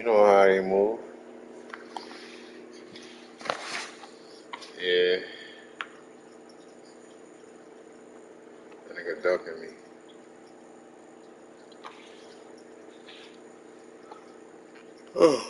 You know how he move. Yeah. That nigga ducking me. Oh.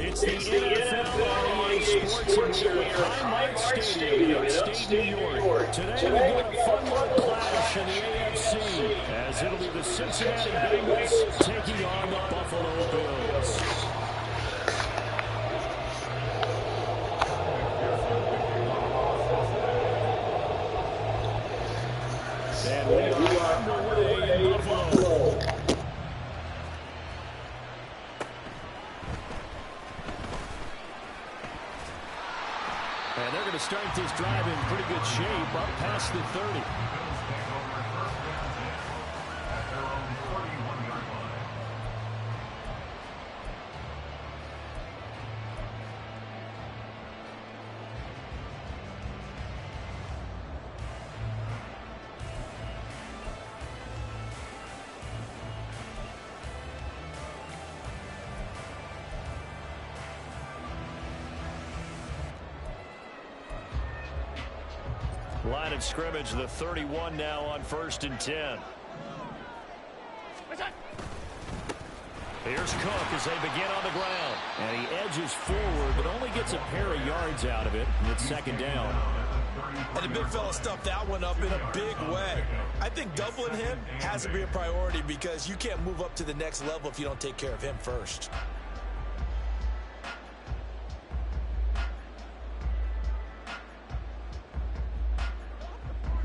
It's the NFL on EA Sports Arena at Highmark Stadium in upstate New York. Today we've got a fun-loved clash in the AFC, as it'll be the Cincinnati Bengals taking on the Buffalo Bills. And we are underway in Buffalo. And they're going to start this drive in pretty good shape, up past the 30. Line of scrimmage, the 31 now on 1st and 10. Here's Cook as they begin on the ground. And he edges forward, but only gets a pair of yards out of it. And it's 2nd down. And the big fella stuffed that one up in a big way. I think doubling him has to be a priority because you can't move up to the next level if you don't take care of him first.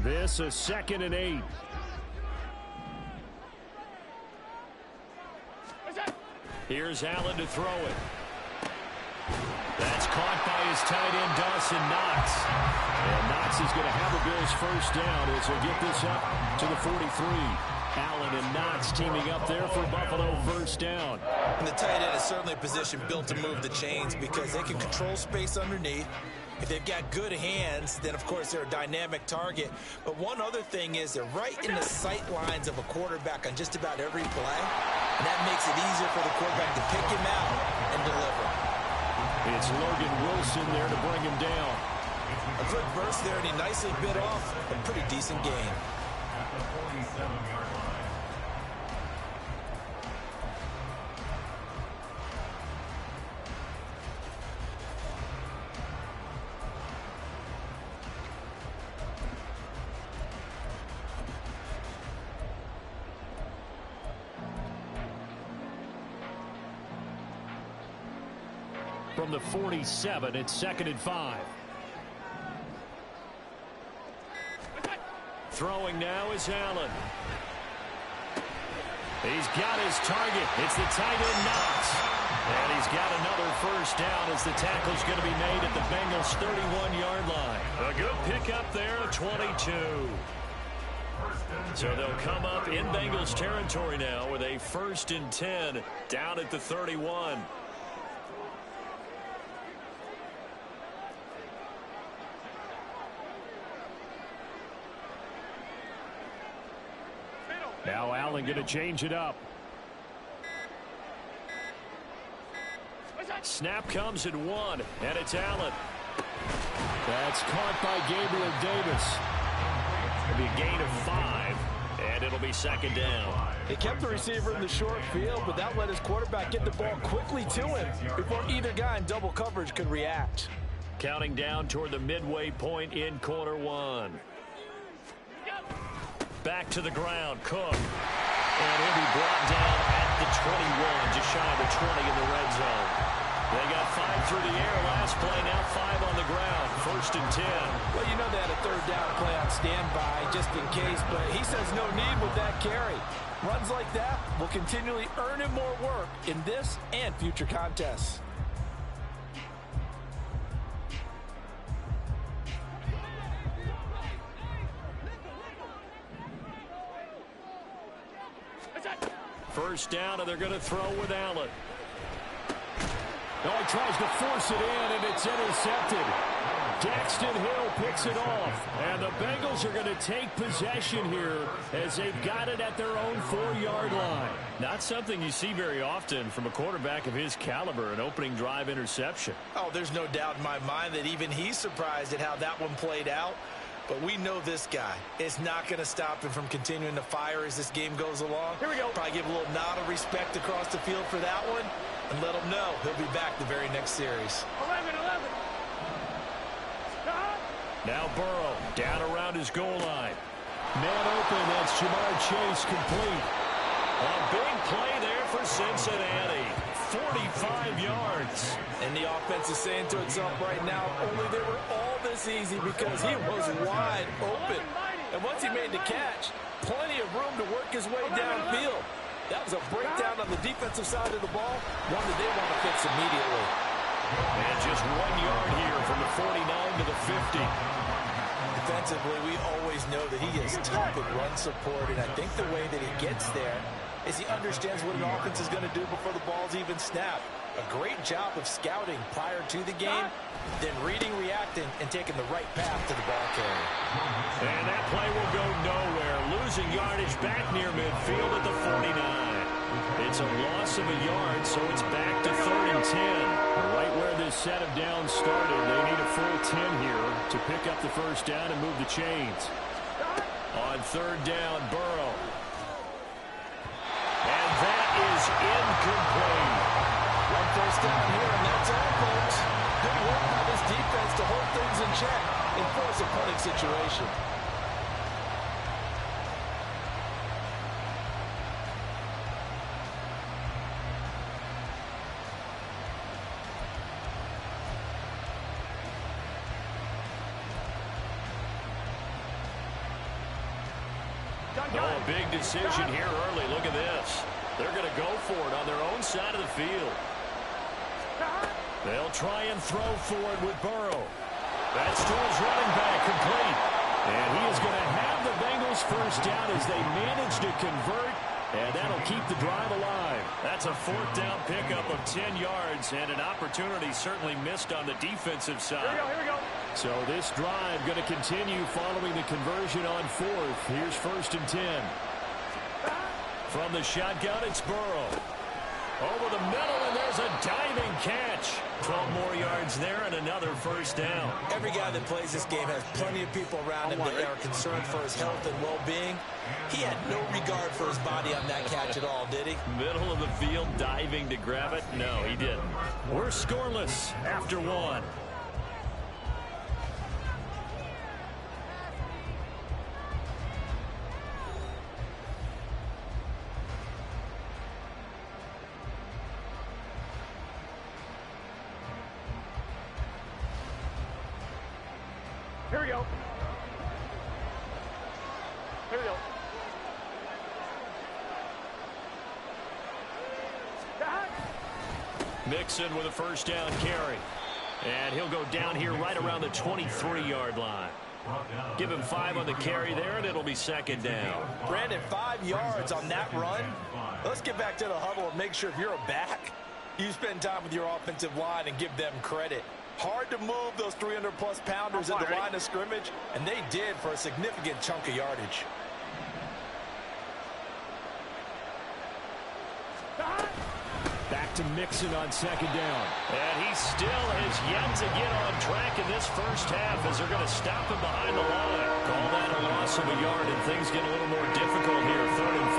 This is 2nd and 8. Here's Allen to throw it. That's caught by his tight end, Dawson Knox. And Knox is going to have a Bills 1st down as they get this up to the 43. Allen and Knox teaming up there for Buffalo first down. And the tight end is certainly a position built to move the chains because they can control space underneath. If they've got good hands, then, of course, they're a dynamic target. But one other thing is they're right in the sight lines of a quarterback on just about every play. And that makes it easier for the quarterback to pick him out and deliver. It's Logan Wilson there to bring him down. A good burst there, and he nicely bit off a pretty decent gain. From the 47, it's 2nd and 5. Throwing now is Allen. He's got his target. It's the tight end Knox. And he's got another first down as the tackle's going to be made at the Bengals' 31-yard line. A good pickup there, 22. So they'll come up in Bengals territory now with a 1st and 10 down at the 31. Now Allen going to change it up. Snap comes at 1, and it's Allen. That's caught by Gabriel Davis. It'll be a gain of 5, and it'll be 2nd down. They kept the receiver in the short field, but that let his quarterback get the ball quickly to him before either guy in double coverage could react. Counting down toward the midway point in quarter 1. Back to the ground, Cook. And he'll be brought down at the 21, just shy of the 20 in the red zone. They got 5 through the air last play, now 5 on the ground, 1st and 10. Well, you know they had a 3rd down play on standby just in case, but he says no need with that carry. Runs like that will continually earn him more work in this and future contests. First down, and they're going to throw with Allen. Oh, he tries to force it in, and it's intercepted. Daxton Hill picks it off. And the Bengals are going to take possession here as they've got it at their own 4-yard line. Not something you see very often from a quarterback of his caliber, an opening drive interception. Oh, there's no doubt in my mind that even he's surprised at how that one played out. But we know this guy is not going to stop him from continuing to fire as this game goes along. Here we go. Probably give a little nod of respect across the field for that one and let him know he'll be back the very next series. 11. Now Burrow down around his goal line. Man open, that's Jamar Chase complete. A big play there for Cincinnati. 45 yards. And the offense is saying to itself right now, only they were all this easy because he was wide open. And once he made the catch, plenty of room to work his way downfield. That was a breakdown on the defensive side of the ball, one that they want to fix immediately. And just 1 yard here from the 49 to the 50. Defensively, we always know that he is tough at run support, and I think the way that he gets there is he understands what an offense is going to do before the ball's even snapped. A great job of scouting prior to the game, then reading, reacting, and taking the right path to the ball carrier. And that play will go nowhere. Losing yardage back near midfield at the 49. It's a loss of a yard, so it's back to 3rd and 10. Right where this set of downs started, they need a full 10 here to pick up the first down and move the chains. On 3rd down, Burrow. And that is incomplete. One first down here, and that's all, folks. Good work by this defense to hold things in check and force a punting situation. Oh, a big decision here early. Look at this. They're going to go for it on their own side of the field. They'll try and throw for it with Burrow. That's to his running back, complete. And he is going to have the Bengals first down as they manage to convert, and that'll keep the drive alive. That's a fourth down pickup of 10 yards, and an opportunity certainly missed on the defensive side. Here we go. So this drive going to continue following the conversion on fourth. Here's 1st and 10. From the shotgun, it's Burrow. Over the middle, and there's a diving catch. 12 more yards there and another first down. Every guy that plays this game has plenty of people around him that are concerned for his health and well-being. He had no regard for his body on that catch at all, did he? Middle of the field, diving to grab it. No, he didn't. We're scoreless after one. Here we go. Here we go. Mixon with a first down carry. And he'll go down here right around the 23-yard line. Give him 5 on the carry there, and it'll be 2nd down. Brandon, 5 yards on that run. Let's get back to the huddle and make sure if you're a back, you spend time with your offensive line and give them credit. Hard to move those 300-plus pounders at the line of scrimmage, and they did for a significant chunk of yardage. Back to Mixon on 2nd down. And he still has yet to get on track in this first half as they're going to stop him behind the line. Call that a loss of a yard, and things get a little more difficult here, 3rd and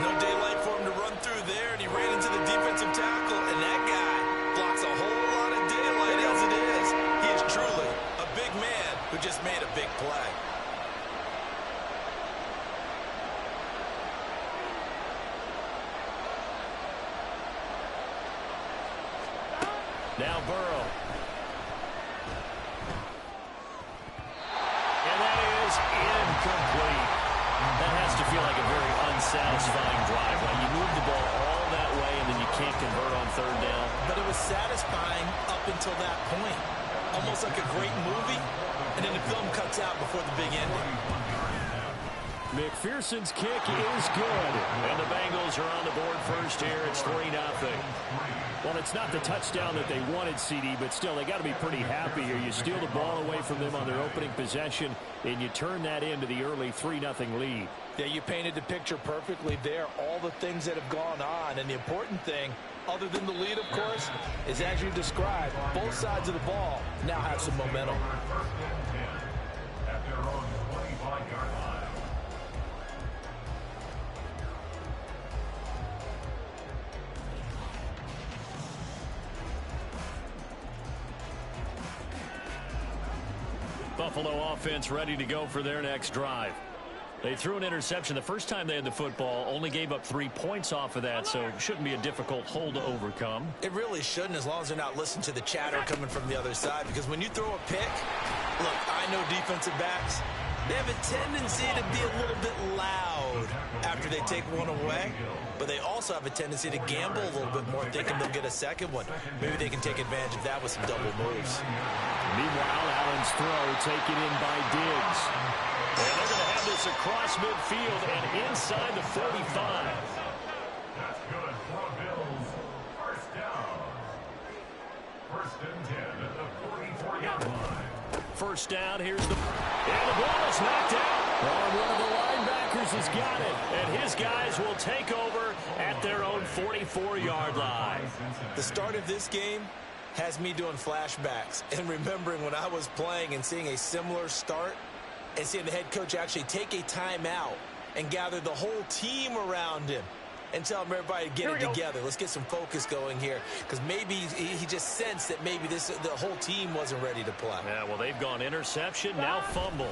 5. No daylight for him to run through there, and he ran into the defensive tackle, and that guy blocks a whole lot of daylight as it is. He is truly a big man who just made a big play. Now Burrow. And that is incomplete. That has to feel like a very unsatisfying drive. Right? You move the ball all that way, and then you can't convert on 3rd down. But it was satisfying up until that point. Almost like a great movie, and then the film cuts out before the big ending. McPherson's kick is good. And the Bengals are on the board first here. It's 3-0. Well, it's not the touchdown that they wanted, CD, but still, they got to be pretty happy here. You steal the ball away from them on their opening possession, and you turn that into the early 3-0 lead. Yeah, you painted the picture perfectly there. All the things that have gone on, and the important thing, other than the lead, of course, is as you described, both sides of the ball now have some momentum. Buffalo offense ready to go for their next drive. They threw an interception the first time they had the football, only gave up 3 points off of that, so it shouldn't be a difficult hole to overcome. It really shouldn't, as long as they're not listening to the chatter coming from the other side, because when you throw a pick, look, I know defensive backs, they have a tendency to be a little bit loud after they take one away, but they also have a tendency to gamble a little bit more, thinking they'll get a second one. Maybe they can take advantage of that with some double moves. Meanwhile, Allen's throw taken in by Diggs. And they're going to have this across midfield and inside the 45. That's good for Bills. First down. 1st and 10 at the 44-yard line. First down, here's the... And the ball is knocked out. Oh, one of the linebackers has got it. And his guys will take over at their own 44-yard line. The start of this game has me doing flashbacks and remembering when I was playing and seeing a similar start and seeing the head coach actually take a timeout and gather the whole team around him and tell everybody to get it together. Let's get some focus going here, because maybe he just sensed that maybe the whole team wasn't ready to play. Yeah, well, they've gone interception, now fumble.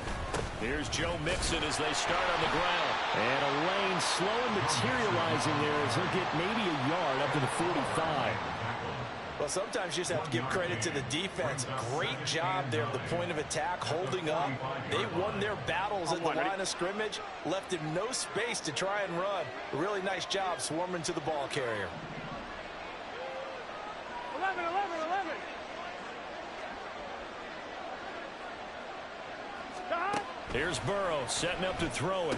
Here's Joe Mixon as they start on the ground. And a lane slow and materializing there as he'll get maybe a yard up to the 45. Well, sometimes you just have to give credit to the defense. Great job there at the point of attack, holding up. They won their battles at the line of scrimmage, left him no space to try and run. A really nice job swarming to the ball carrier. 11. Here's Burrow setting up to throw it.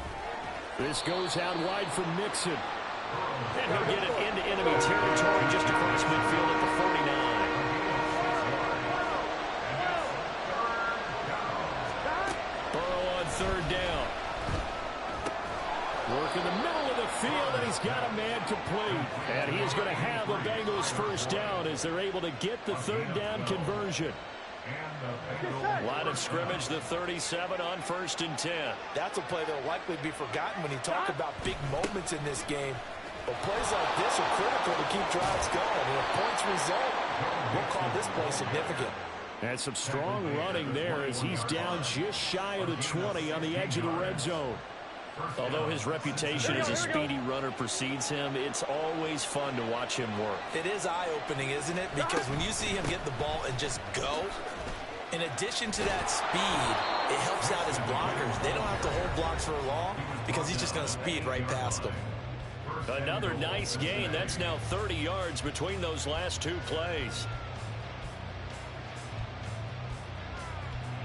This goes out wide for Mixon. And he'll get it into enemy territory just across midfield at the 49. Burrow on third down. Work in the middle of the field, and he's got a man complete. And he is going to have a Bengals first down as they're able to get the third down conversion. Line of scrimmage, the 37 on 1st and 10. That's a play that will likely be forgotten when you talk about big moments in this game. But plays like this are critical to keep drives going. And if points result, we'll call this play significant. And some strong running there as he's down just shy of the 20 on the edge of the red zone. Although his reputation as a speedy runner precedes him, it's always fun to watch him work. It is eye-opening, isn't it? Because when you see him get the ball and just go, in addition to that speed, it helps out his blockers. They don't have to hold blocks for long because he's just going to speed right past them. Another nice gain. That's now 30 yards between those last two plays.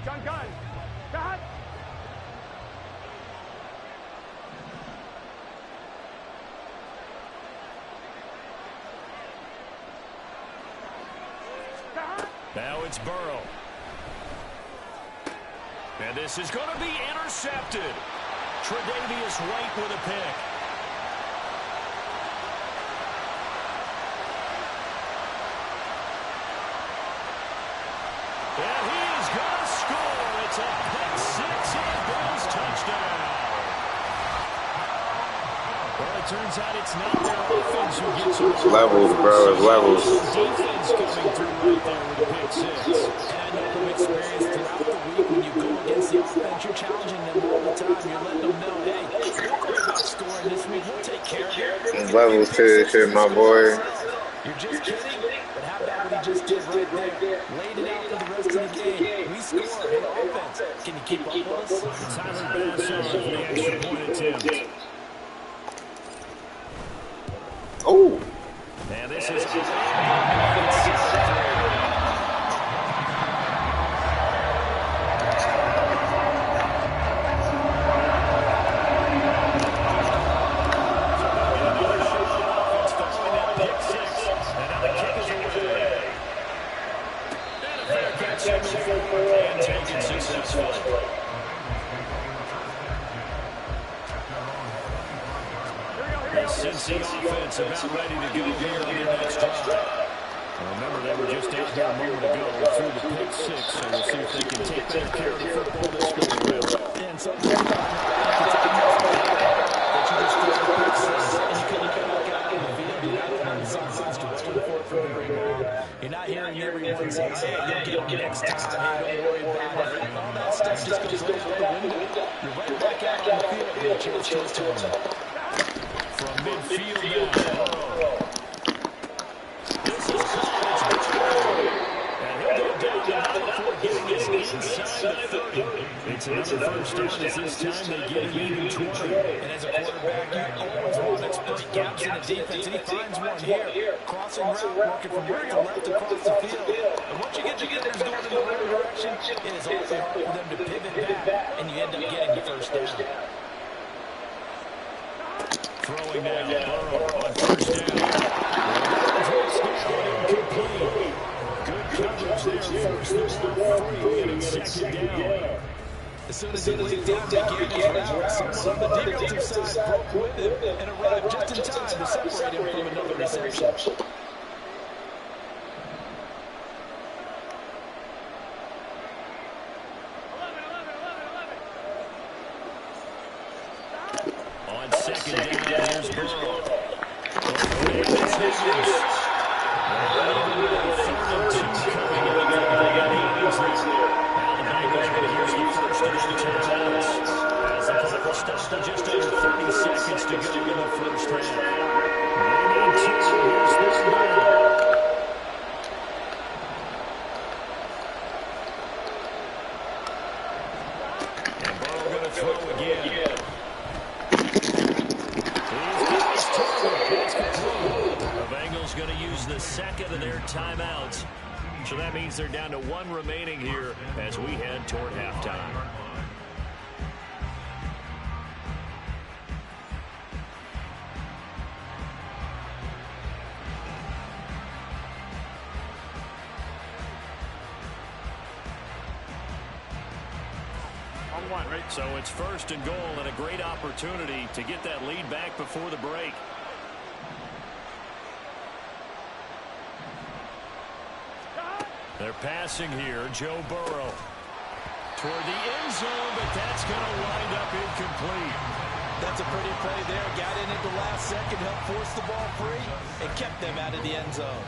Gun. Got. Now it's Burrow. And this is going to be intercepted. Tre'Davious White with a pick. And he is going to score. It's a pick six and a Bills touchdown. Well, it turns out it's not their offense who gets it. Levels, bro. It's levels. Defense coming through right there with a pick six. And I know from experience throughout the week, when you go against the offense, you're challenging them all the time. You're letting them know, hey, don't worry about scoring this week. We'll take care of it. Levels to this shit, my boy. You're just kidding? But how about what he just did right there? Laid it out for the rest of the game. We score in offense. Can you keep up with us? Tyler Bass on for the extra point attempt. Oh. And this is and take it successfully. Cincy offense about ready to go here on their next drive. Remember, they were just out here a moment ago through the pick six, so we'll see if they can take better care of the football this go around. And sometimes that you just throw the pick six and you couldn't get back out in the field. You're not on the sidelines to wait for it for very long. You're not hearing everyone say, hey, you'll get it next time. Hey, don't worry about it. All that stuff just goes right out the window. You're right back out on the field with a chance to return. From midfield now. This is caught. And he'll go down now before getting this inside the 30. It's another first down as this time they get an even 20. And as a quarterback, you always want to exploit gaps in the defense, and he finds one here. Crossing route, working from right to left across the field. And once you get your gunners going in the right direction, it is awfully hard for them to pivot back, and you end up getting your first down. Throwing now, Burrow on first down. Incomplete. Good coverage there, forced the ball free, and it's second down. As soon as he laid down, began his route, someone on the defensive side broke with him and arrived just in time to separate him from another reception. On second down, here's Burrow. Just under 30 seconds to go in the first half. They need two. Here's this ball. And Burrow going to throw again. The Bengals going to use the second of their timeouts. So that means they're down to one remaining here as we head toward halftime. 1-1, right? So it's 1st and goal and a great opportunity to get that lead back before the break. They're passing here. Joe Burrow toward the end zone, but that's going to wind up incomplete. That's a pretty play there. Got in at the last second, helped force the ball free, and kept them out of the end zone.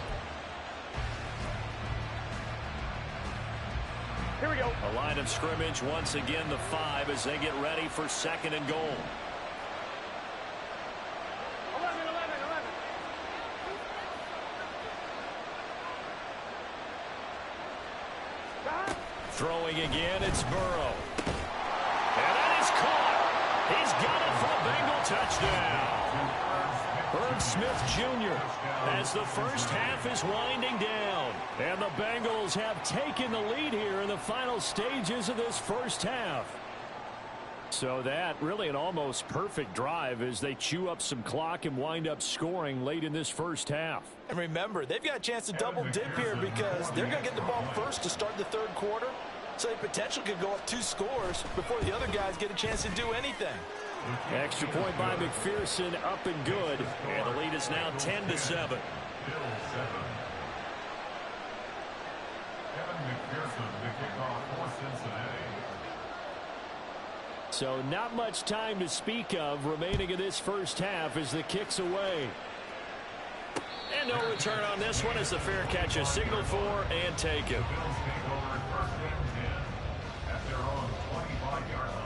Here we go. A line of scrimmage once again, the 5 as they get ready for 2nd and goal. 11. Throwing again, it's Burrow. And that is caught. He's got it for a Bengal touchdown. Herb Smith Jr. as the first half is winding down. And the Bengals have taken the lead here in the final stages of this first half. So that really an almost perfect drive as they chew up some clock and wind up scoring late in this first half. And remember, they've got a chance to double dip here because they're going to get the ball first to start the 3rd quarter. So they potentially could go up 2 scores before the other guys get a chance to do anything. Extra point by McPherson, up and good. And the lead is now 10-7. Kevin McPherson to kick off for Cincinnati. So not much time to speak of remaining in this first half as the kick's away. And no return on this one as the fair catch is signaled for and taken. Bills take over 1st and 10 at their own 25-yard line.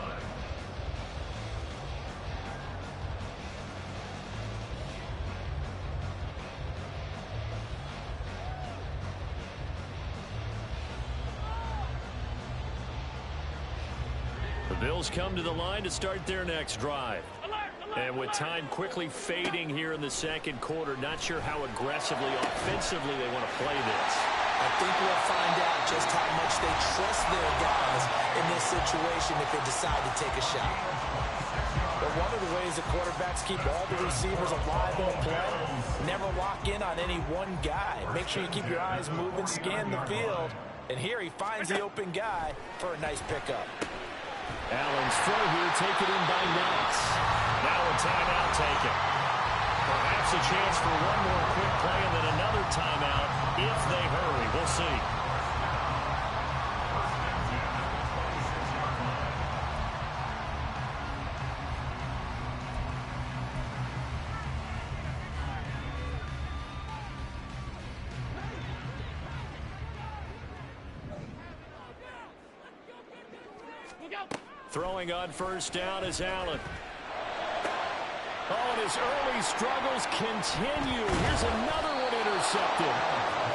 The Bills come to the line to start their next drive. And with time quickly fading here in the 2nd quarter, not sure how aggressively, offensively they want to play this. I think we'll find out just how much they trust their guys in this situation if they decide to take a shot. But one of the ways that quarterbacks keep all the receivers alive in the play, never lock in on any one guy. Make sure you keep your eyes moving, scan the field. And here he finds the open guy for a nice pickup. Allen's throw here taken in by Knox. Now a timeout taken. Perhaps a chance for one more quick play and then another timeout if they hurry. We'll see. Throwing on 1st down is Allen. Oh, and his early struggles continue. Here's another one intercepted.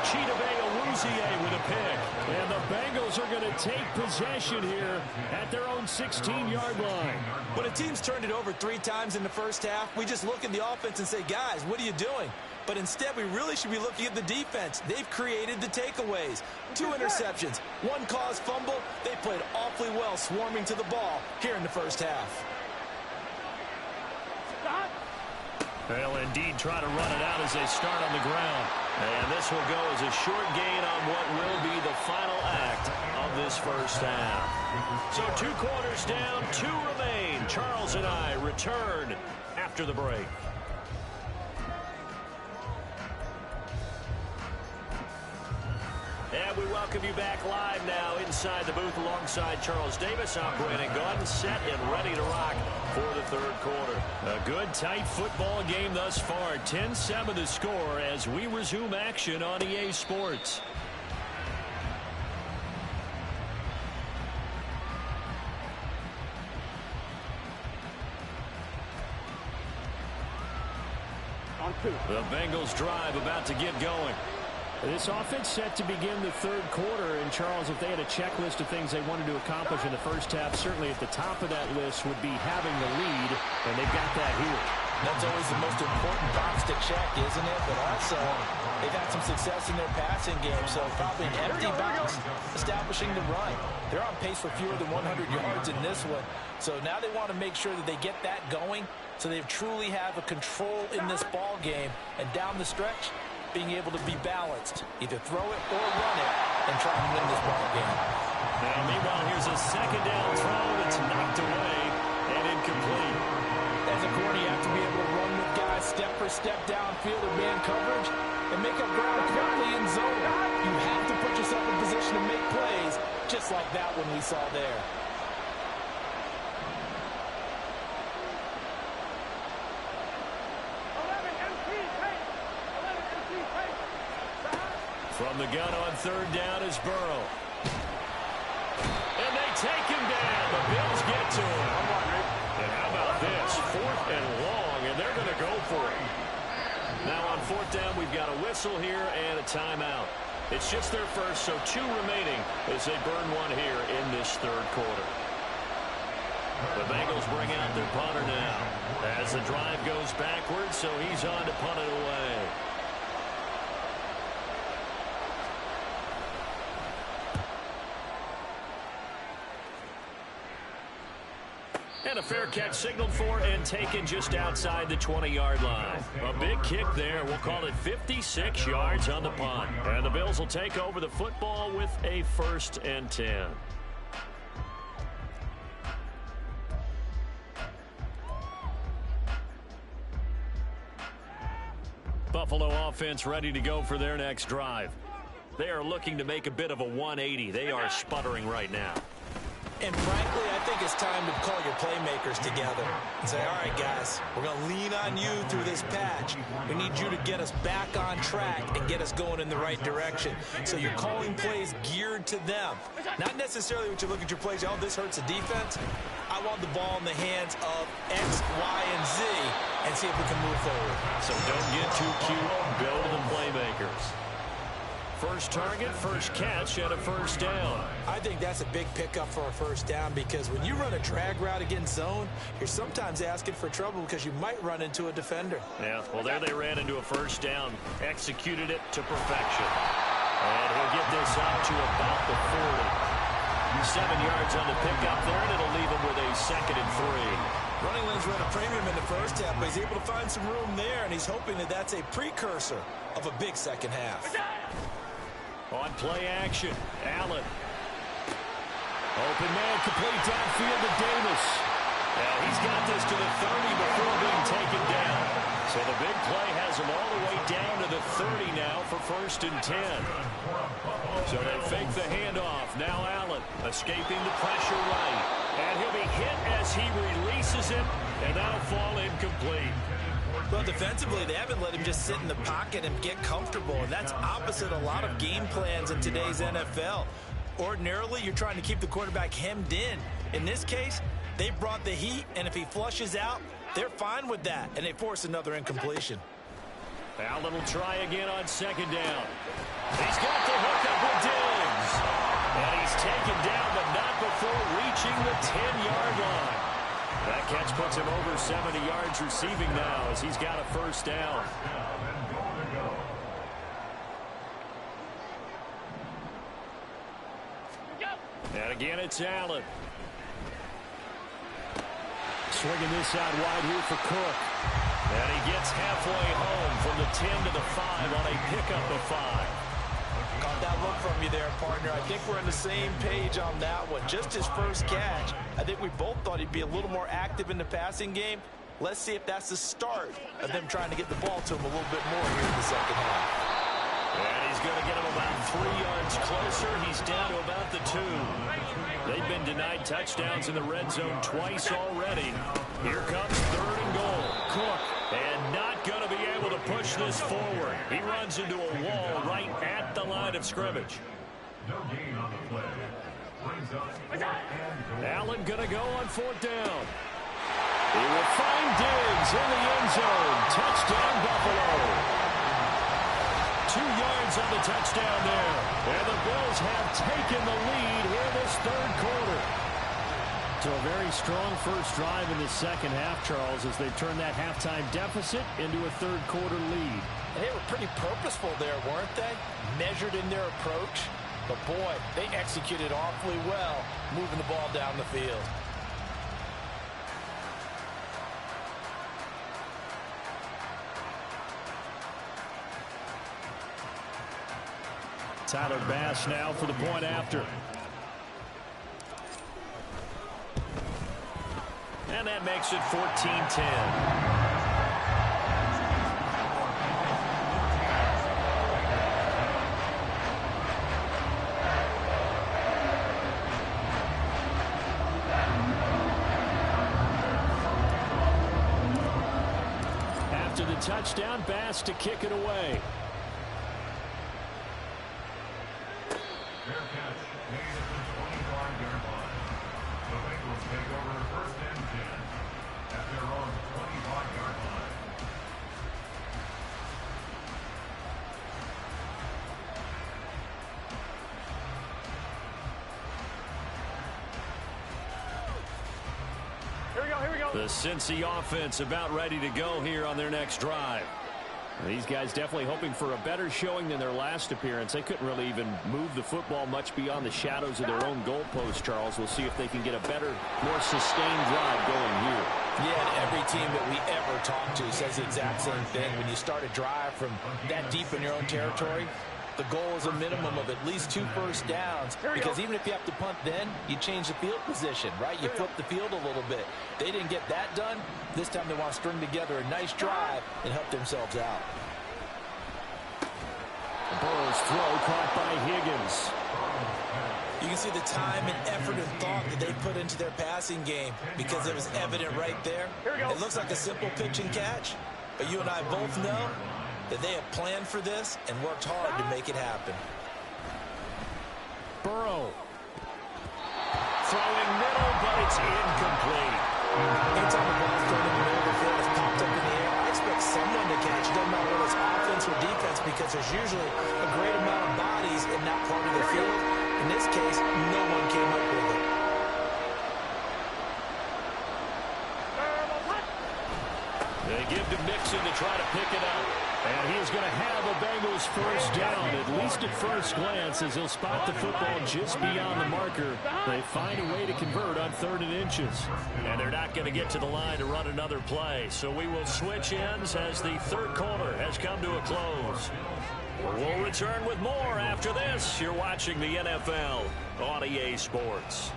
Chidobe Awuzie with a pick. And the Bengals are going to take possession here at their own 16-yard line. When a team's turned it over 3 times in the first half, we just look at the offense and say, guys, what are you doing? But instead, we really should be looking at the defense. They've created the takeaways. 2 interceptions, 1 caused fumble. They played awfully well swarming to the ball here in the first half. They'll indeed try to run it out as they start on the ground. And this will go as a short gain on what will be the final act of this first half. So 2 quarters down, 2 remain. Charles and I return after the break. And we welcome you back live now inside the booth alongside Charles Davis. I'm Brandon Gaudin, set and ready to rock for the 3rd quarter. A good, tight football game thus far. 10-7 the score as we resume action on EA Sports. On 2. The Bengals drive about to get going. This offense set to begin the 3rd quarter, and Charles, if they had a checklist of things they wanted to accomplish in the first half, certainly at the top of that list would be having the lead, and they've got that here. That's always the most important box to check, isn't it? But also, they've had some success in their passing game, so probably an empty box establishing the run. They're on pace for fewer than 100 yards in this one, so now they want to make sure that they get that going so they truly have a control in this ball game, and down the stretch, being able to be balanced, either throw it or run it, and try and win this ball game. Now, meanwhile, here's a second down throw that's knocked away and incomplete. As a corner, you have to be able to run with guys step for step downfield or man coverage and make up ground quickly in zone. You have to put yourself in position to make plays, just like that one we saw there. From the gun on third down is Burrow. And they take him down. The Bills get to him. And how about this? 4th and long, and they're going to go for it. Now on 4th down, we've got a whistle here and a timeout. It's just their first, so 2 remaining as they burn one here in this third quarter. The Bengals bring out their punter now as the drive goes backwards, so he's on to punt it away. And a fair catch signaled for and taken just outside the 20-yard line. A big kick there. We'll call it 56 yards on the punt. And the Bills will take over the football with a 1st and 10. Buffalo offense ready to go for their next drive. They are looking to make a bit of a 180. They are sputtering right now. And frankly, I think it's time to call your playmakers together and say, all right, guys, we're going to lean on you through this patch. We need you to get us back on track and get us going in the right direction. So you're calling plays geared to them. Not necessarily what you look at your plays, oh, this hurts the defense. I want the ball in the hands of X, Y, and Z and see if we can move forward. So don't get too cute. Build the playmakers. First target, first catch, and a 1st down. I think that's a big pickup for a 1st down because when you run a drag route against zone, you're sometimes asking for trouble because you might run into a defender. Yeah, well, there they ran into a 1st down, executed it to perfection. And he'll get this out to about the 40. 7 yards on the pickup there, and it'll leave him with a 2nd and 3. Running lanes ran a premium in the first half, but he's able to find some room there, and he's hoping that that's a precursor of a big second half. On play action, Allen. Open man, complete downfield to Davis. And he's got this to the 30 before being taken down. So the big play has him all the way down to the 30 now for 1st and 10. So they fake the handoff. Now Allen escaping the pressure right. And he'll be hit as he releases it, and that'll fall incomplete. Well, defensively, they haven't let him just sit in the pocket and get comfortable, and that's opposite a lot of game plans in today's NFL. Ordinarily, you're trying to keep the quarterback hemmed in. In this case, they brought the heat, and if he flushes out, they're fine with that, and they force another incompletion. Allen will try again on 2nd down. He's got the hook up with Diggs. And he's taken down, but not before reaching the 10-yard line. That catch puts him over 70 yards receiving now as he's got a 1st down. And again, it's Allen. Swinging this out wide here for Cook. And he gets halfway home from the 10 to the 5 on a pickup of 5. Caught that look from you there, partner. I think we're on the same page on that one. Just his first catch. I think we both thought he'd be a little more active in the passing game. Let's see if that's the start of them trying to get the ball to him a little bit more here in the second half. And he's going to get him about 3 yards closer. He's down to about the 2. They've been denied touchdowns in the red zone twice already. Here comes 3rd and goal. Cook, and not going to be able to push this forward. He runs into a wall right at the line of scrimmage. No gain on the play. Brings up 4th and goal. Allen going to go on 4th down. He will find Diggs in the end zone. Touchdown, Buffalo. 2 yards on the touchdown there. And the Bills have taken the lead here this third quarter. So a very strong first drive in the second half, Charles, as they've turned that halftime deficit into a third quarter lead. They were pretty purposeful there, weren't they? Measured in their approach. But boy, they executed awfully well, moving the ball down the field. Tyler Bass now for the point after. And that makes it 14-10. After the touchdown, Bass to kick it away. Fair catch made at the 25-yard line. The Bengals take over first and 10 at their own 25-yard line. Here we go. The Cincy offense about ready to go here on their next drive. These guys definitely hoping for a better showing than their last appearance. They couldn't really even move the football much beyond the shadows of their own goalpost, Charles. We'll see if they can get a better, more sustained drive going here. Yeah, and every team that we ever talk to says the exact same thing. When you start a drive from that deep in your own territory, the goal is a minimum of at least 2 first downs, because even if you have to punt then, you change the field position, right? You flip the field a little bit. They didn't get that done. This time they want to string together a nice drive and help themselves out. Burrow's throw caught by Higgins. You can see the time and effort and thought that they put into their passing game, because it was evident right there. It looks like a simple pitch and catch, but you and I both know that they have planned for this and worked hard to make it happen. Burrow. Throwing middle, but it's incomplete. Anytime the ball's thrown in the middle of the field, it's popped up in the air, I expect someone to catch. It doesn't matter whether it's offense or defense, because there's usually a great amount of bodies in that part of the field. In this case, no one came up with it. They give to Mixon to try to pick it up. And he's going to have a Bengals first down, at least at first glance, as he'll spot the football just beyond the marker. They find a way to convert on 3rd and inches. And they're not going to get to the line to run another play. So we will switch ends as the 3rd quarter has come to a close. We'll return with more after this. You're watching the NFL on EA Sports.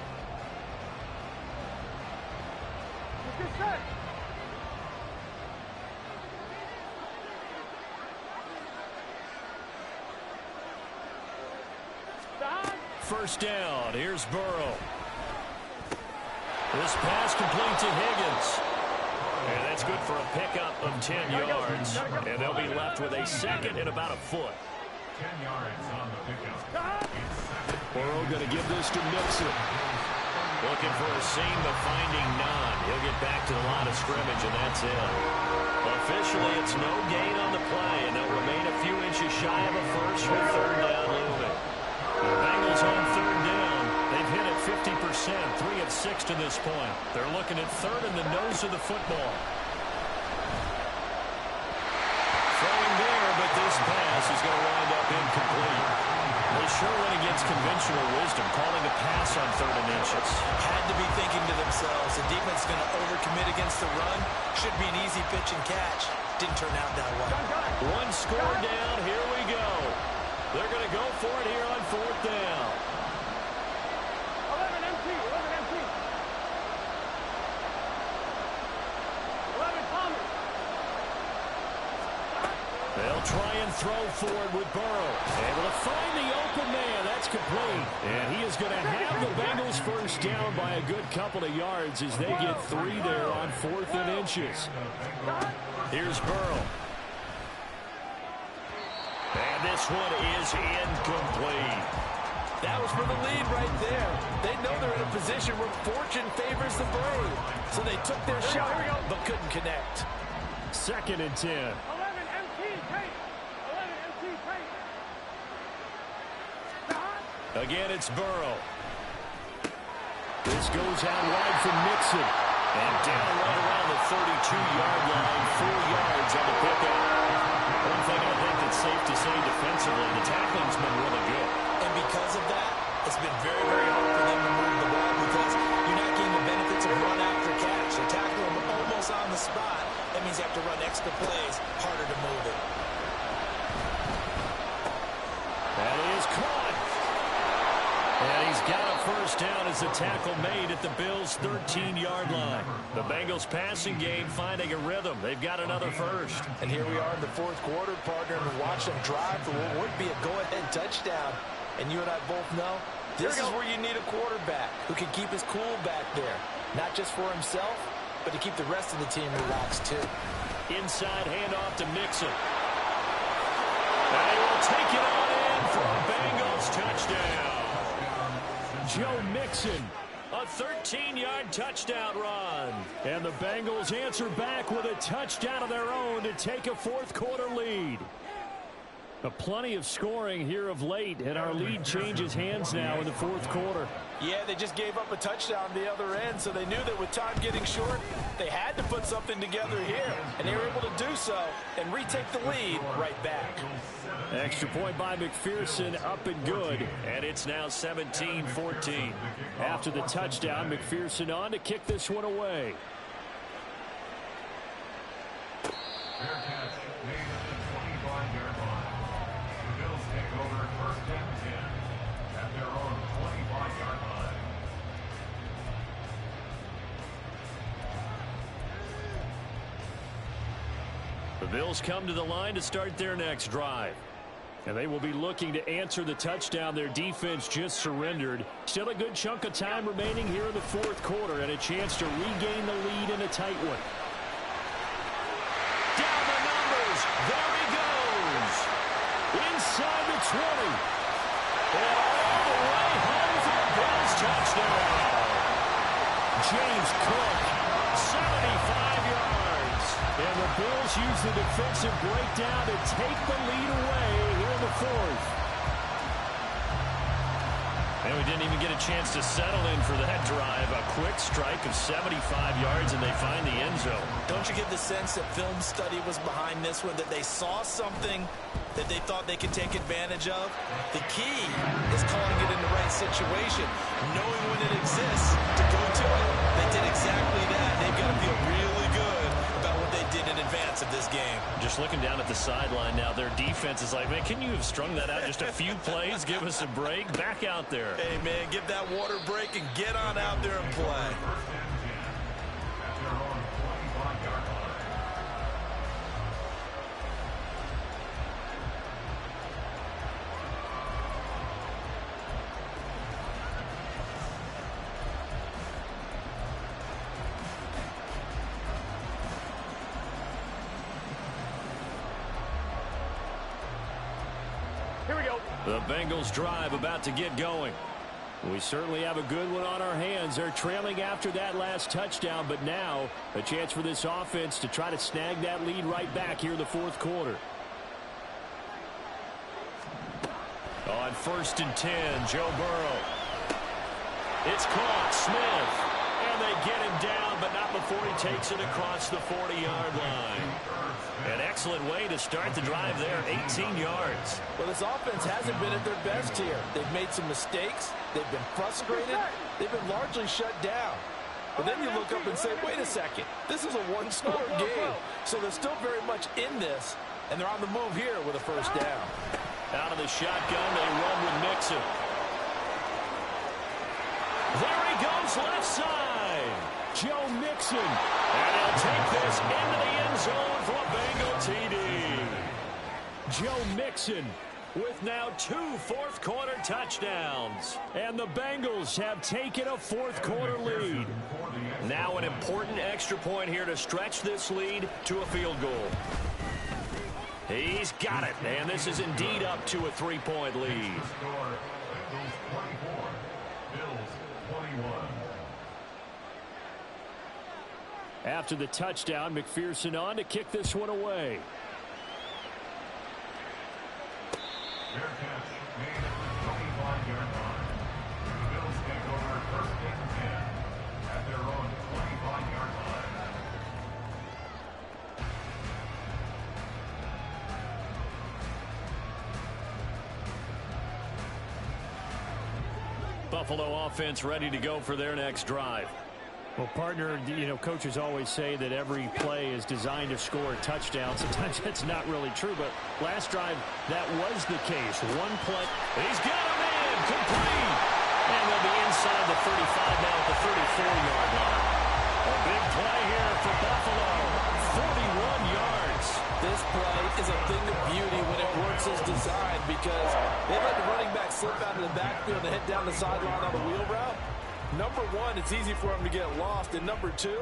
First down. Here's Burrow. This pass complete to Higgins. And that's good for a pickup of 10 yards. And they'll be left with a second and about a foot. 10 yards on the pickup. Burrow going to give this to Mixon. Looking for a seam, but finding none. He'll get back to the line of scrimmage, and that's it. Officially, it's no gain on the play, and they'll remain a few inches shy of a first with 3rd down looming. The Bengals on 3rd down. They've hit it 50%, 3 of 6 to this point. They're looking at 3rd in the nose of the football. Throwing there, but this pass is going to wind up incomplete. They sure went against conventional wisdom, calling a pass on 3rd and inches. Had to be thinking to themselves, the defense is going to overcommit against the run. Should be an easy pitch and catch. Didn't turn out that way. One score down. Here we go. They're going to go for it here on 4th down. 11 MT. 11 Thomas. They'll try and throw forward with Burrow. Able to find the open man. That's complete. And he is going to have the Bengals first down by a good couple of yards as they get 3 there on 4th and inches. Here's Burrow. And this one is incomplete. That was for the lead right there. They know they're in a position where fortune favors the brave. So they took their shot, but couldn't connect. 2nd and 10. 11 MT. Take. 11 MT. Take. Again, it's Burrow. This goes out wide from Mixon. And down right around the 32-yard line, 4 yards on the pickup. One thing I think that's safe to say defensively, the tackling's been really good. And because of that, it's been very, very hard for them to move the ball, because you're not getting the benefits of run after catch. They're tackling them almost on the spot. That means you have to run extra plays, harder to move it. That is caught. And he's got a first down as the tackle made at the Bills' 13-yard line. The Bengals passing game finding a rhythm. They've got another first. And here we are in the fourth quarter, partner, and watch them drive for what would be a go-ahead touchdown. And you and I both know this is where you need a quarterback who can keep his cool back there. Not just for himself, but to keep the rest of the team relaxed, too. Inside handoff to Mixon. And he will take it on in for a Bengals touchdown. Joe Mixon, a 13-yard touchdown run. And the Bengals answer back with a touchdown of their own to take a fourth-quarter lead. Plenty of scoring here of late, and our lead changes hands now in the fourth quarter. Yeah, they just gave up a touchdown the other end, so they knew that with time getting short, they had to put something together here, and they were able to do so and retake the lead right back. Extra point by McPherson, up and good, and it's now 17-14. After the touchdown, McPherson on to kick this one away. Fair catch made at the 25-yard line. The Bills take over first and 10 at their own 25-yard line. The Bills come to the line to start their next drive. And they will be looking to answer the touchdown their defense just surrendered. Still a good chunk of time remaining here in the fourth quarter and a chance to regain the lead in a tight one. Down the numbers. There he goes. Inside the 20. And all the way home for the Bills touchdown. James Cook, 75 yards. And the Bills use the defensive breakdown to take the lead away here in the fourth. And we didn't even get a chance to settle in for that drive. A quick strike of 75 yards, and they find the end zone. Don't you get the sense that film study was behind this one, that they saw something that they thought they could take advantage of? The key is calling it in the right situation, knowing when it exists to go to it. They did exactly that. They've got to feel really good about what they did in advance of this game. Just looking down at the sideline now, their defense is like, man, can you have strung that out just a few plays? Give us a break. Back out there. Hey, man, give that water break and get on out there and play. First and 10 at their own 25-yard line. The Bengals drive about to get going. We certainly have a good one on our hands. They're trailing after that last touchdown, but now a chance for this offense to try to snag that lead right back here in the fourth quarter. On 1st and 10, Joe Burrow. It's caught, Smith. And they get him down, but not before he takes it across the 40-yard line. An excellent way to start the drive there, 18 yards. Well, this offense hasn't been at their best here. They've made some mistakes. They've been frustrated. They've been largely shut down. But then you look up and say, wait a second, this is a one-score game. So they're still very much in this, and they're on the move here with a first down. Out of the shotgun, they run with Mixon. There he goes left side. Joe Mixon. And he'll take this into the end zone for a Bengal TD. Joe Mixon with now 2 fourth-quarter touchdowns. And the Bengals have taken a fourth-quarter lead. Now an important extra point here to stretch this lead to a field goal. He's got it, and this is indeed up to a 3-point lead. Score, Bengals 24, Bills 21. After the touchdown, McPherson on to kick this one away. Fair catch made at the 25-yard line. The Bills take over first and 10 at their own 25-yard line. Buffalo offense ready to go for their next drive. Well, partner, coaches always say that every play is designed to score a touchdown. Sometimes that's not really true, but last drive, that was the case. One play. He's got him in, complete. And they'll be inside the 35 now at the 34-yard line. A big play here for Buffalo. 41 yards. This play is a thing of beauty when it works as designed because they let the running back slip out of the backfield and hit down the sideline on the wheel route. Number one, it's easy for him to get lost. And number two,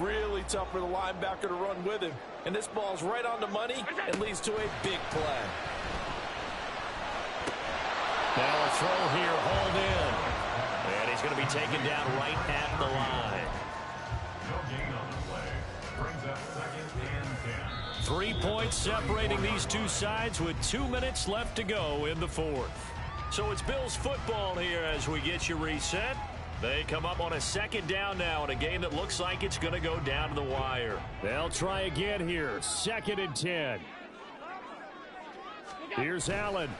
really tough for the linebacker to run with him. And this ball's right on the money and leads to a big play. Now a throw here, hauled in. And he's going to be taken down right at the line. No gain on the play. Brings up 2nd and 10. 3 points separating these two sides with 2 minutes left to go in the fourth. So it's Bills football here as we get you reset. They come up on a 2nd down now in a game that looks like it's going to go down to the wire. They'll try again here. 2nd and 10. Here's Allen.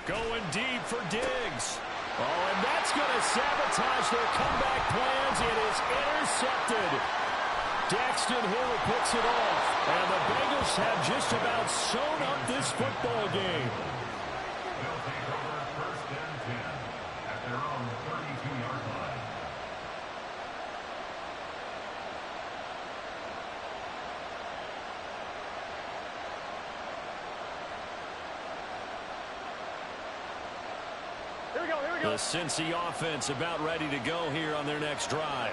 Going deep for Diggs. Oh, and that's going to sabotage their comeback plans. It is intercepted. Daxton Hill picks it off. And the Bengals have just about sewn up this football game. They'll take over 1st and 10 at their own 32-yard line. The Cincy offense about ready to go here on their next drive.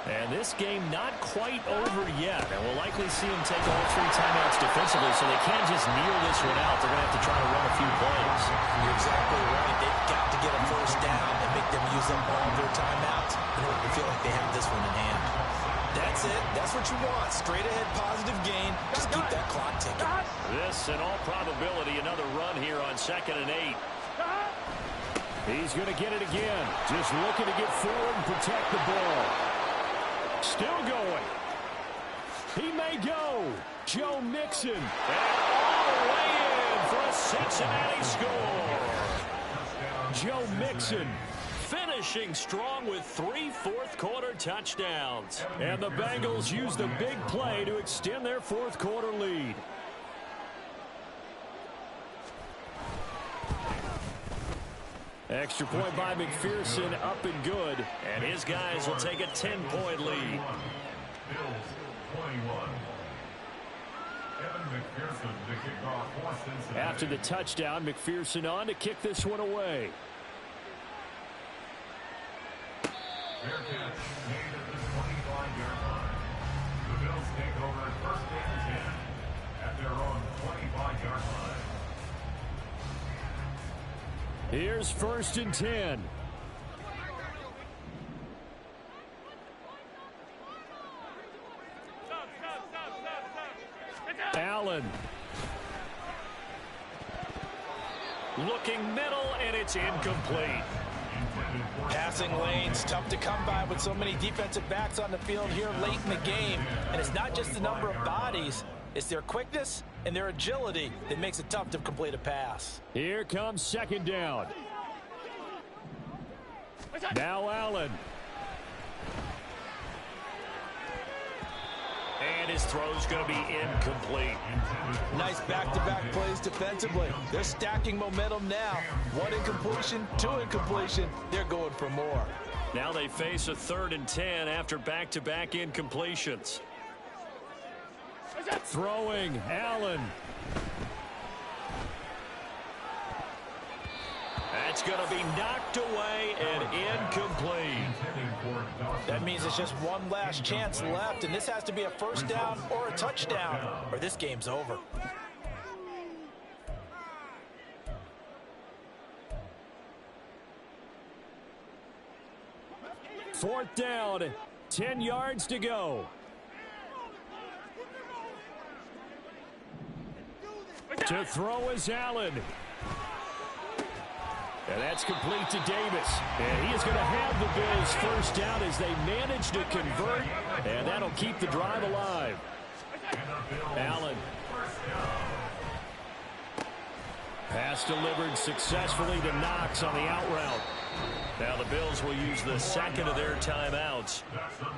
And this game not quite over yet. And we'll likely see them take all 3 timeouts defensively, so they can't just kneel this one out. They're going to have to try to run a few plays. You're exactly right. They've got to get a first down and make them use up all their timeouts in order to feel like they have this one in hand. That's it. That's what you want. Straight ahead, positive gain. Just keep that clock ticking. This, in all probability, another run here on 2nd and 8. He's going to get it again. Just looking to get forward and protect the ball. Still going. He may go. Joe Mixon. And all the way in for a Cincinnati score. Joe Mixon finishing strong with 3 fourth-quarter touchdowns. And the Bengals use the big play to extend their fourth-quarter lead. Extra point by McPherson, up and good. And his guys will take a 10-point lead. Bills 21. Evan McPherson to kick off for Cincinnati. After the touchdown, McPherson on to kick this one away. Fair catch made at the 25-yard line. The Bills take over 1st and 10 at their own 25-yard line. Here's 1st and 10. Allen. Looking middle, and it's incomplete. Passing lanes, tough to come by with so many defensive backs on the field here late in the game. And it's not just the number of bodies. It's their quickness and their agility that makes it tough to complete a pass. Here comes 2nd down. Now Allen. And his throw's going to be incomplete. Nice back-to-back plays defensively. They're stacking momentum now. 1 incompletion, 2 incompletion. They're going for more. Now they face a 3rd and 10 after back-to-back incompletions. Throwing, Allen. That's going to be knocked away and incomplete. That means it's just one last chance left, and this has to be a first down or a touchdown, or this game's over. Fourth down, 10 yards to go. To throw is Allen. And that's complete to Davis. And he is going to have the Bills first down as they manage to convert. And that'll keep the drive alive. Allen. Pass delivered successfully to Knox on the out route. Now the Bills will use the second of their timeouts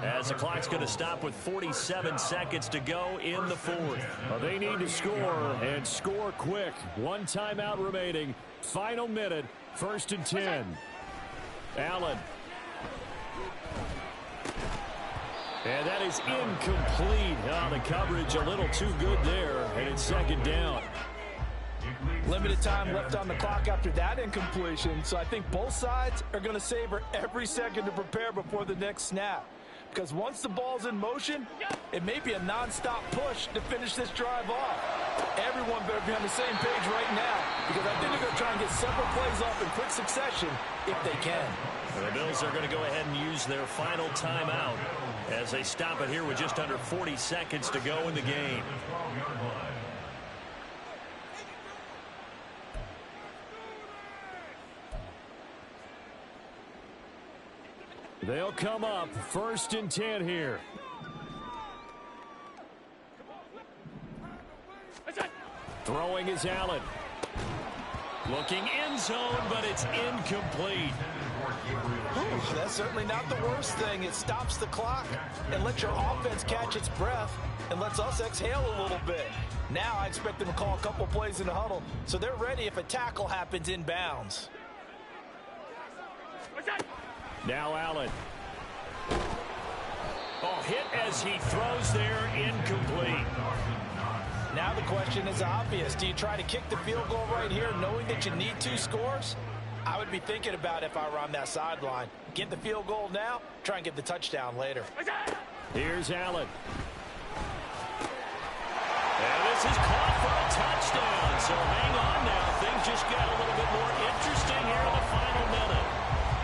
as the clock's going to stop with 47 seconds to go in the fourth. Well, they need to score and score quick. One timeout remaining. Final minute. 1st and 10. Allen. And that is incomplete. Oh, the coverage a little too good there, and it's 2nd down. Limited time left on the clock after that incompletion, so I think both sides are going to savor every second to prepare before the next snap. Because once the ball's in motion, it may be a non-stop push to finish this drive off. Everyone better be on the same page right now, because I think they're going to try and get several plays off in quick succession if they can. The Bills are going to go ahead and use their final timeout as they stop it here with just under 40 seconds to go in the game. They'll come up 1st and 10 here. Throwing is Allen. Looking end zone, but it's incomplete. Ooh, that's certainly not the worst thing. It stops the clock and lets your offense catch its breath and lets us exhale a little bit. Now I expect them to call a couple plays in the huddle so they're ready if a tackle happens in bounds. Now Allen. Oh, hit as he throws there, incomplete. Now the question is obvious. Do you try to kick the field goal right here knowing that you need 2 scores? I would be thinking about it if I were on that sideline. Get the field goal now, try and get the touchdown later. Here's Allen. And this is caught for a touchdown. So hang on now. Things just got a little bit more interesting here in the final minute.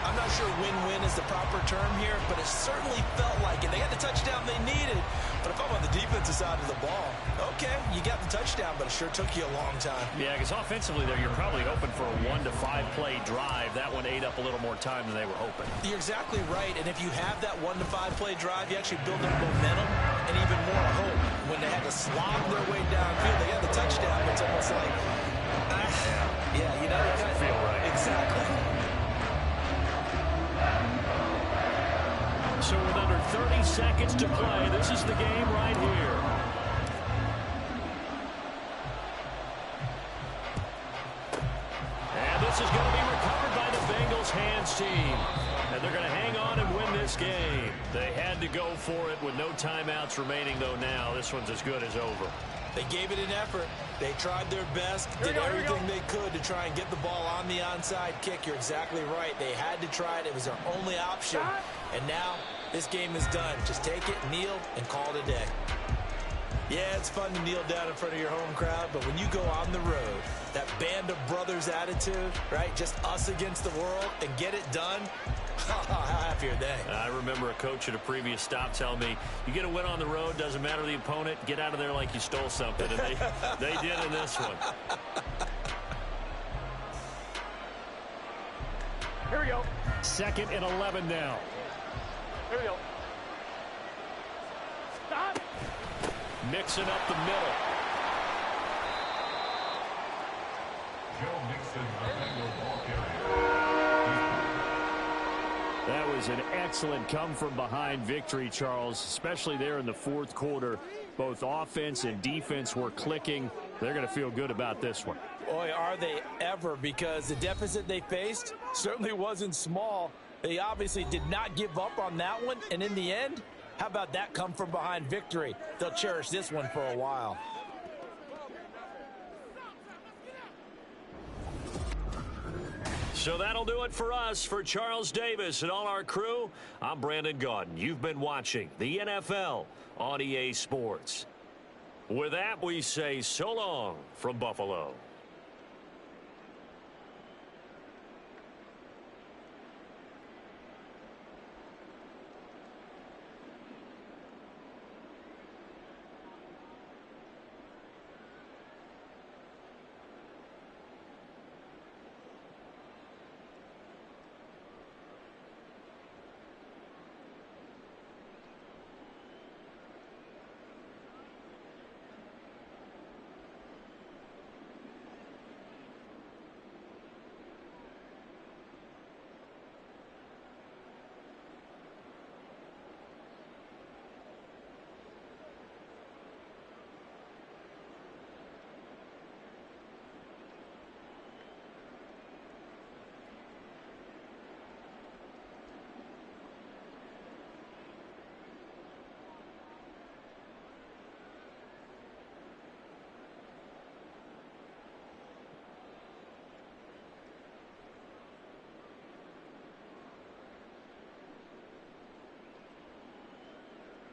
I'm not sure win-win is the proper term here, but it certainly felt like it. They got the touchdown they needed, but if I'm on the defensive side of the ball, okay, you got the touchdown, but it sure took you a long time. Yeah, because offensively there, you're probably hoping for a 1 to 5 play drive. That one ate up a little more time than they were hoping. You're exactly right, and if you have that 1 to 5 play drive, you actually build up momentum and even more hope. When they had to slog their way downfield, they got the touchdown, but it's almost like, yeah, you know, it doesn't feel right. Exactly. So with under 30 seconds to play, this is the game right here. And this is going to be recovered by the Bengals hands team. And they're going to hang on and win this game. They had to go for it with no timeouts remaining, though now. This one's as good as over. They gave it an effort. They tried their best, did everything they could to try and get the ball on the onside kick. You're exactly right. They had to try it. It was their only option. And now this game is done. Just take it, kneel, and call it a day. Yeah, it's fun to kneel down in front of your home crowd, but when you go on the road, that band of brothers attitude, right, just us against the world, and get it done, how happy are they? I remember a coach at a previous stop telling me, you get a win on the road, doesn't matter the opponent, get out of there like you stole something. And they did in this one. Here we go. 2nd and 11 now. Here we go. Stop. Mixing up the middle. Joe Mixon, the Bengals ball carrier. That was an excellent come-from-behind victory, Charles, especially there in the 4th quarter. Both offense and defense were clicking. They're going to feel good about this one. Boy, are they ever, because the deficit they faced certainly wasn't small. They obviously did not give up on that one, and in the end, how about that come-from-behind victory? They'll cherish this one for a while. So that'll do it for us. For Charles Davis and all our crew, I'm Brandon Gaudin. You've been watching the NFL on EA Sports. With that, we say so long from Buffalo.